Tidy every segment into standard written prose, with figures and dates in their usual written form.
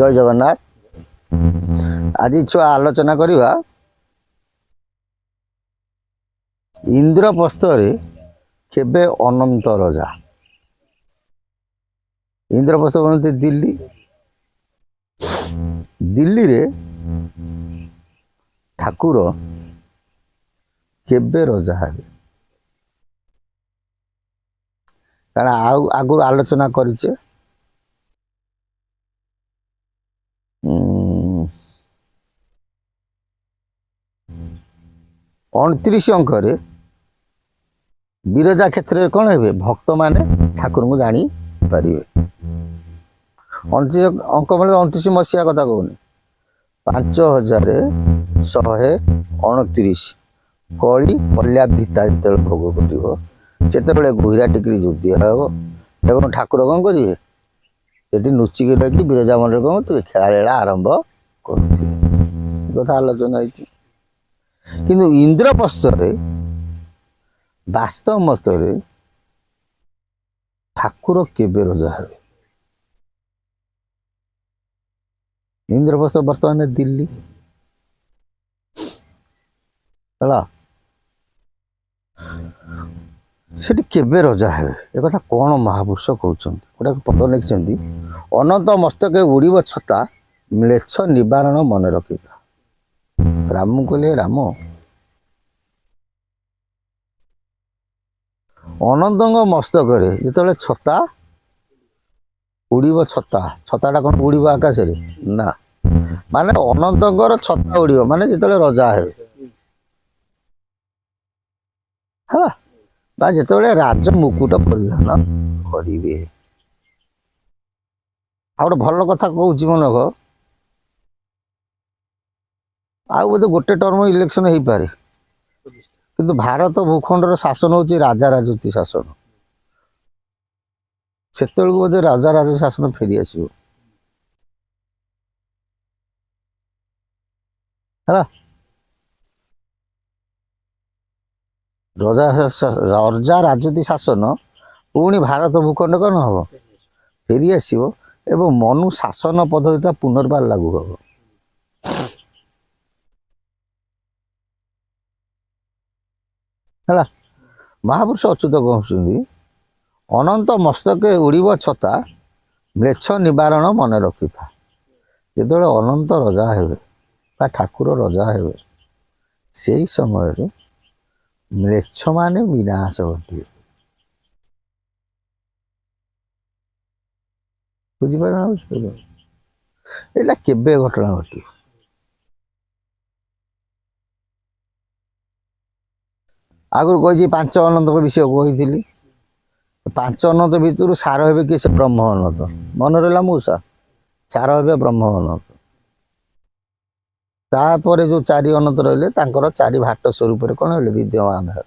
जय जगन्नाथ। आज छुआ आलोचना करवा इंद्रप्रस्थ केबे अनंत रजा। इंद्रप्रस्थ बनते दिल्ली। दिल्ली रे ठाकुर केबे रजा है कारण आगु आलोचना करिचे 29 अंक विरजा क्षेत्र में कौन है भक्त माने ठाकुर को जानी पारे। 29 अंक मतलब 29 मसीहा कथा कहूनी 5129 कली कल्याधिता जो भोग कर गुहिरा टिकरी युद्ध हम ठाकुर कौन करेंगे से नुचिक रखी विरजा मंडल कौन तु खेला आरंभ कथा आलोचना होती। किंतु इंद्रप्रस्थ वास्तव मत ठाकुर केबे रजा है। इंद्रप्रस्थ बर्तमान दिल्ली सेठी केबे रजा है एक कथा कौन महापुरुष कहते गोटे पद लिखिं अनंत मस्तके उड़ीब छता म्लेच्छ निवारण मन रखिता। राम कहले राम अनंत मस्तक जो छता उड़ीब छता छताटा कौन उड़ीब आकाश ना माने अनंतर छता उड़ीब माने जो रजा है जो राज मुकुट परिधान करेंगे। आ गोटे भल कथा कहूँ मनक आ गोटे टर्म इलेक्शन हो पारे किंतु भारत भूखंडर शासन होची राजा राजती शासन से बोधे राजा राज शासन फेरी आसो राजा राजती शासन पुणी भारत भूखंड कौन हम फेरी आसो एवं मनु शासन पद्धति पुनर्बार लागू हम। महापुरुष अच्युत कहते अनंत मस्तके उड़ीब छता म्लेच्छ निवारण मन रखी था। जो अनंत रजा है ठाकुर रजा है से समय म्लेच्छ माने विनाश घटे बुझीपार एटा केबे घटना घटे आगुरी कही 5 अनंत विषय कही 5 अनंत भितर सार हे कि ब्रह्म अनंत मन रहा मूषा सार हे ब्रह्म अनंत तापर जो 4 अनंत रहिले 4 भाट स्वरूप कौन है विद्यमान है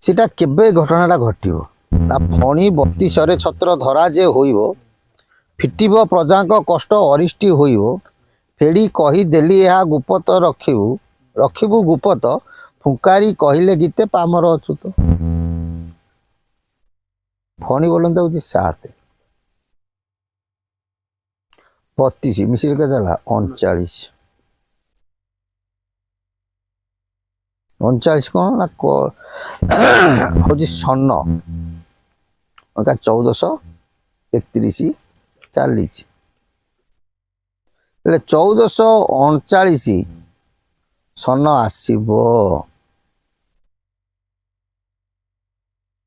सीटा केबे घटनाटा घटिबो ना फणी 32 छत्र धरा जे होइबो फिटिब प्रजाक कष्ट अरिष्टि होइबो फेड़ी कहीदेली यह गुपत रखिबु गुपत फुंकारी कहले गीते पामर अछुत। फणी बोलते हूँ 7 32 मिसिल के 39 कौन ना हूँ सन 1431 चली 1439 सन आसब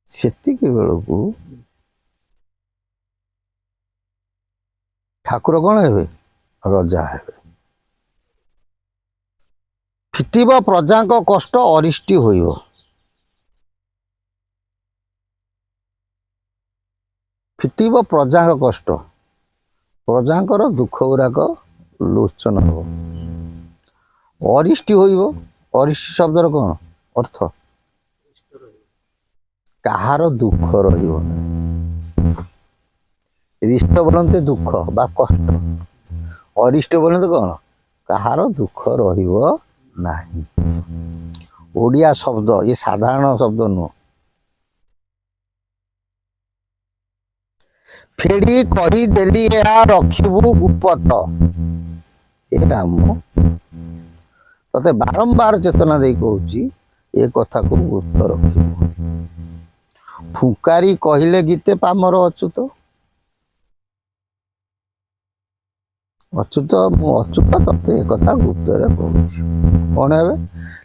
सेतिकी बेलू ठाकुर कौन है रजा है फिटिब प्रजाक कष्ट अरिष्टि होइबो फिटिब प्रजाक कष्ट प्रजाकर दुख गुराक लोचन हो अरिष्टि होइबो अरिष्टि शब्दर कौन अर्थ कहार दुख रहिबो रिष्ट बोलते दुख बा कष्ट अरिष्ट बोलते कौन कहार दुख रहिबो नाही। ओडिया शब्द ये साधारण शब्द नुह ଫେଡ଼ି କହିଦେଲି ଏହା ରଖିବୁ ଗୁପତ। ଏ ରାମ ତତେ ବାରମ୍ବାର ଚେତନା ଦେଇ କହୁଛି ଏ କଥାକୁ ଗୁପ୍ତ ରଖିବୁ। ଫୁଙ୍କାରୀ କହିଲେ ଗୀତେ ପାମର ଅଚ୍ୟୁତ। ଅଚ୍ୟୁତ ମୁଁ ଅଚ୍ୟୁତ ତତେ ଏ କଥା ଗୁପ୍ତରେ କହୁଛି। କଣ ହେବେ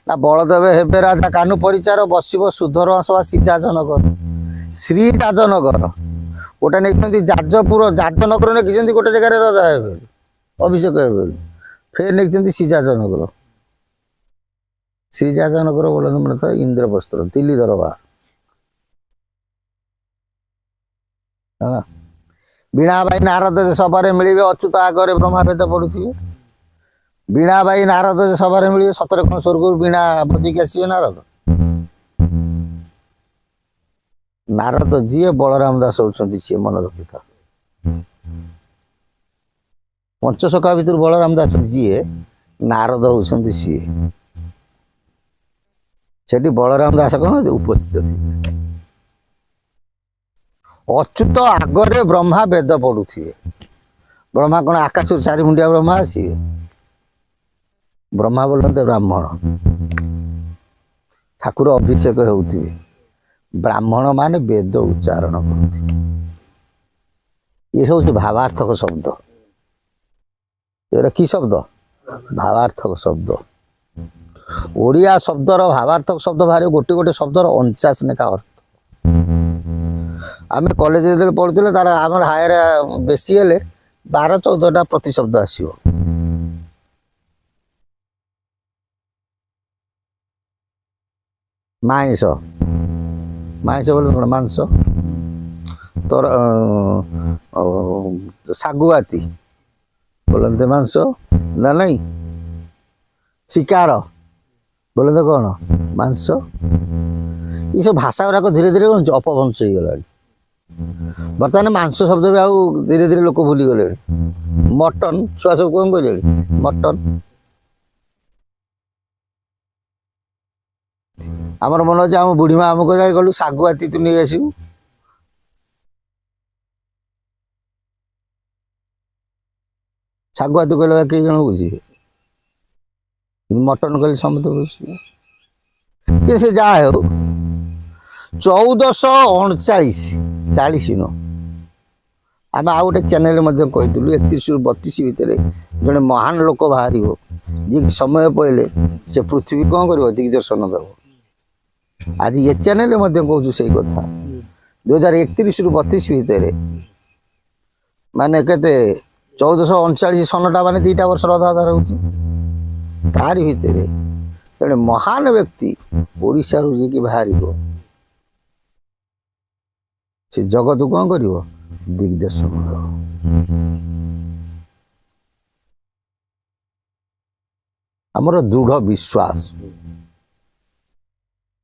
ନା ବଳଦେବ ହେବେ ରାଜା କାନୁ ପରିଚାର ବସିବ ସୁଧର ସଭା ସିଜାଜନଗର। ଶ୍ରୀ ରାଜନଗର ଗୋଟେ ନେଇଛନ୍ତି ଯାଜପୁର ଯାଜନଗର ନେଇଛନ୍ତି ଗୋଟେ ଜାଗାରେ ରାଜା ହେବେ ଅଭିଷେକ ହେବେ। ଫେର ନେଇଛନ୍ତି ସିଜାଜନଗର। ଶ୍ରୀଜାଜନଗର ବୋଲନ୍ତି ମାନେ ତ ଇନ୍ଦ୍ରପ୍ରସ୍ଥ ଦିଲ୍ଲୀ ଦରବାର ହେଲା। ବୀଣା ଭାଇ ନାରଦ ସଭାରେ ମିଳିବେ ଅଚ୍ୟୁତ ଆଗରେ ବ୍ରହ୍ମାବେଦ ପଢୁଥିବେ। ବୀଣା ଭାଇ ନାରଦ ସଭାରେ ମିଳିବେ ସତରେ କଣ ସ୍ୱର୍ଗରୁ ବୀଣା ବଜେଇକି ଆସିବେ ନାରଦ? ନାରଦ ଯିଏ ବଳରାମ ଦାସ ହଉଛନ୍ତି ସିଏ ମନେ ରଖିଥା। ପଞ୍ଚସଖା ଭିତରୁ ବଳରାମ ଦାସ ଯିଏ ନାରଦ ହଉଛନ୍ତି ସିଏ। ସେଠି ବଳରାମ ଦାସ କଣ ଉପସ୍ଥିତ ଥିଲେ। ଅଚ୍ୟୁତ ଆଗରେ ବ୍ରହ୍ମା ବେଦ ପଢୁଥିବେ। ବ୍ରହ୍ମା କଣ ଆକାଶରୁ ଚାରି ମୁଣ୍ଡିଆ ବ୍ରହ୍ମା ଆସିବେ? ବ୍ରହ୍ମା ବୋଲନ୍ତି ବ୍ରାହ୍ମଣ। ଠାକୁର ଅଭିଷେକ ହେଉଥିବେ। ବ୍ରାହ୍ମଣ ମାନେ ବେଦ ଉଚ୍ଚାରଣ କରୁଥିବେ। ଏ ହେଉଛି ଭାବାର୍ଥକ ଶବ୍ଦ। ଏଗୁଡ଼ା କି ଶବ୍ଦ? ଭାବାର୍ଥକ ଶବ୍ଦ। ଓଡ଼ିଆ ଶବ୍ଦର ଭାବାର୍ଥକ ଶବ୍ଦ ବାହାରେ ଗୋଟେ ଗୋଟେ ଶବ୍ଦର 49 ଲେଖା ଅର୍ଥ। ଆମେ କଲେଜରେ ଯେତେବେଳେ ପଢ଼ୁଥିଲେ ତାର ଆମର ହାୟର ବେଶୀ ହେଲେ 12-14ଟା ପ୍ରତିଶବ୍ଦ ଆସିବ। ମାଂସ ମାଂସ ବୋଲେ କଣ? ମାଂସ। ତୋର ଶାଗୁଆତି ବୋଲନ୍ତି ମାଂସ ନା ନାଇଁ? ଶିକାର ବୋଲନ୍ତି କଣ? ମାଂସ। ଏସବୁ ଭାଷା ଗୁଡ଼ାକ ଧୀରେ ଧୀରେ ଅପଭ୍ରଂଶ ହେଇଗଲାଣି। ବର୍ତ୍ତମାନ ମାଂସ ଶବ୍ଦ ବି ଆଉ ଧୀରେ ଧୀରେ ଲୋକ ଭୁଲିଗଲେଣି। ମଟନ ଛୁଆ ସବୁ କଣ କହିଲେଣି? ମଟନ। ଆମର ମନେ ଅଛି ଆମ ବୁଢ଼ୀମା ଆମକୁ ଯାଇ ଗଲୁ ଶାଗୁଆତି ତୁ ନେଇ ଆସିବୁ। ଶାଗୁଆତି କହିଲେ କେହି ଜଣ ବୁଝିବେ? ମଟନ କହିଲେ ସମସ୍ତେ ବୁଝିବେ। କି ସେ ଯାହା ହେଉ 1439 ନୁହଁ, ଆମେ ଆଉ ଗୋଟେ ଚ୍ୟାନେଲ ମଧ୍ୟ କହିଥିଲୁ 31ରୁ 32 ଭିତରେ ଜଣେ ମହାନ ଲୋକ ବାହାରିବ ଯିଏ ସମୟ ପଇଲେ ସେ ପୃଥିବୀ କଣ କରିବ? ଦିଗ୍ଦର୍ଶନ ଦେବ। ଆଜି ଏ ଚ୍ୟାନେଲ ମଧ୍ୟ କହୁଛୁ ସେଇ କଥା। 2031ରୁ 32 ଭିତରେ ମାନେ କେତେ 1439 ସନଟା ମାନେ 2ଟା ବର୍ଷର ଅଧା ଅଧା ରହୁଛି। ତାରି ଭିତରେ ଜଣେ ମହାନ ବ୍ୟକ୍ତି ଓଡ଼ିଶାରୁ ଯିଏକି ବାହାରିବ ସେ ଜଗତକୁ କଣ କରିବ? ଦିଗ୍ଦର୍ଶନ ଦେବ। ଆମର ଦୃଢ଼ ବିଶ୍ୱାସ।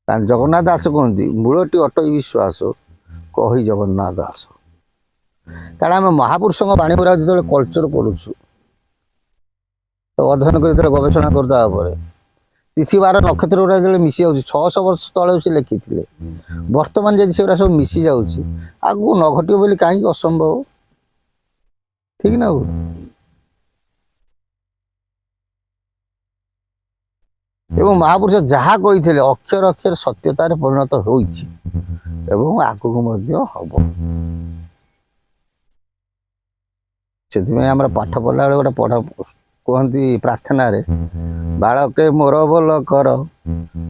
କାରଣ ଜଗନ୍ନାଥ ଦାସ କୁହନ୍ତି ମୂଳଟି ଅଟଇ ବିଶ୍ୱାସ କହି ଜଗନ୍ନାଥ ଦାସ। କାରଣ ଆମେ ମହାପୁରୁଷଙ୍କ ବାଣୀ ଗୁଡ଼ା ଯେତେବେଳେ କଲଚର କରୁଛୁ ଅଧ୍ୟୟନ କରି ଯେତେବେଳେ ଗବେଷଣା କରିଦେବା ପରେ ତିଥିବାର ନକ୍ଷତ୍ର ଗୁଡ଼ା ଯେତେବେଳେ ମିଶି ଯାଉଛି 600 ବର୍ଷ ତଳେ ସେ ଲେଖିଥିଲେ। ବର୍ତ୍ତମାନ ଯଦି ସେଗୁଡ଼ା ସବୁ ମିଶି ଯାଉଛି ଆଗକୁ ନ ଘଟିବ ବୋଲି କାହିଁକି ଅସମ୍ଭବ? ଠିକ ନା? ଏବଂ ମହାପୁରୁଷ ଯାହା କହିଥିଲେ ଅକ୍ଷର ଅକ୍ଷର ସତ୍ୟତାରେ ପରିଣତ ହୋଇଛି ଏବଂ ଆଗକୁ ମଧ୍ୟ ହବ। ସେଥିପାଇଁ ଆମର ପାଠ ପଢ଼ିଲା ବେଳେ ଗୋଟେ କୁହନ୍ତି ପ୍ରାର୍ଥନାରେ ବାଳକେ ମୋର ଭଲ କର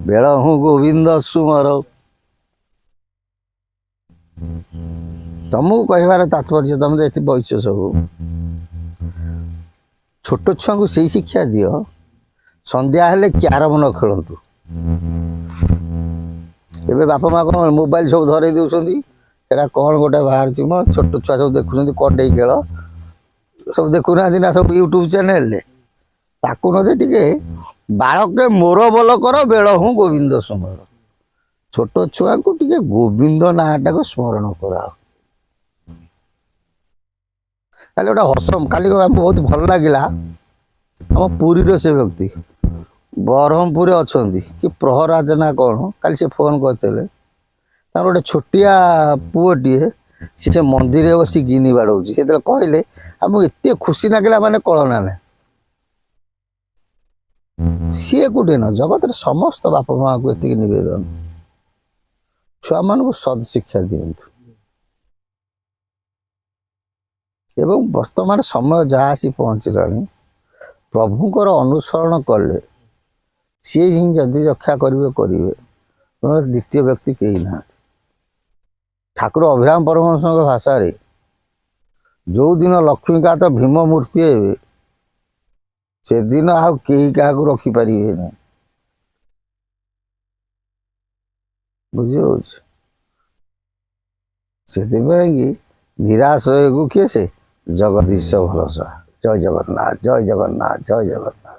ବେଳ ହୁଁ ଗୋବିନ୍ଦ ସୁମର। ତମକୁ କହିବାର ତାତ୍ପର୍ଯ୍ୟ ତମେ ତ ଏଠି ବଇଛ ସବୁ, ଛୋଟ ଛୁଆଙ୍କୁ ସେଇ ଶିକ୍ଷା ଦିଅ ସନ୍ଧ୍ୟା ହେଲେ କ୍ୟାରମ ନ ଖେଳନ୍ତୁ। ଏବେ ବାପା ମା କଣ ମୋବାଇଲ ସବୁ ଧରେଇ ଦେଉଛନ୍ତି। ଏଟା କଣ ଗୋଟେ ବାହାରୁଛି ମ ଛୋଟ ଛୁଆ ସବୁ ଦେଖୁଛନ୍ତି କଣ୍ଢେଇ ଖେଳ ସବୁ ଦେଖୁନାହାନ୍ତି ନା ସବୁ ୟୁଟ୍ୟୁବ ଚ୍ୟାନେଲରେ। ତାକୁ ନଦେ ଟିକେ ବାଳକେ ମୋର ଭଲ କର ବେଳ ହୁଁ ଗୋବିନ୍ଦ ସମର। ଛୋଟ ଛୁଆଙ୍କୁ ଟିକେ ଗୋବିନ୍ଦ ନାଁଟାକୁ ସ୍ମରଣ କରାଅ। କାଲି ଗୋଟେ କାଲି ବହୁତ ଭଲ ଲାଗିଲା। ଆମ ପୁରୀର ସେ ବ୍ୟକ୍ତି ବ୍ରହ୍ମପୁରରେ ଅଛନ୍ତି କି ପ୍ରହରାଜ ନା କଣ, କାଲି ସେ ଫୋନ କରିଥିଲେ। ତାଙ୍କର ଗୋଟେ ଛୋଟିଆ ପୁଅଟିଏ ସେ ମନ୍ଦିରରେ ବସି ଗିନି ବାଡ଼ଉଛି। ଯେତେବେଳେ କହିଲେ ଆମକୁ ଏତେ ଖୁସି ଲାଗିଲା, ମାନେ କଳନା ନାହିଁ। ସିଏ ଗୋଟେ ନ, ଜଗତରେ ସମସ୍ତ ବାପା ମାଆଙ୍କୁ ଏତିକି ନିବେଦନ, ଛୁଆମାନଙ୍କୁ ସଦ୍ ଶିକ୍ଷା ଦିଅନ୍ତୁ। ଏବଂ ବର୍ତ୍ତମାନ ସମୟ ଯାହା ଆସି ପହଞ୍ଚିଲାଣି, ପ୍ରଭୁଙ୍କର ଅନୁସରଣ କଲେ ସିଏ ହିଁ ଯଦି ରକ୍ଷା କରିବେ କରିବେ, ନହେଲେ ଦ୍ୱିତୀୟ ବ୍ୟକ୍ତି କେହି ନାହାନ୍ତି। ଠାକୁର ଅଭିରାମ ପରମହଂସଙ୍କ ଭାଷାରେ ଯେଉଁଦିନ ଲକ୍ଷ୍ମୀକାନ୍ତ ଭୀମ ମୂର୍ତ୍ତି ହେବେ, ସେଦିନ ଆଉ କେହି କାହାକୁ ରଖିପାରିବେ ନାହିଁ। ବୁଝିହେଉଛି? ସେଥିପାଇଁ କି ନିରାଶ ରହିବାକୁ କିଏ? ସେ ଜଗଦୀଶ ଭରସା। ଜୟ ଜଗନ୍ନାଥ, ଜୟ ଜଗନ୍ନାଥ, ଜୟ ଜଗନ୍ନାଥ।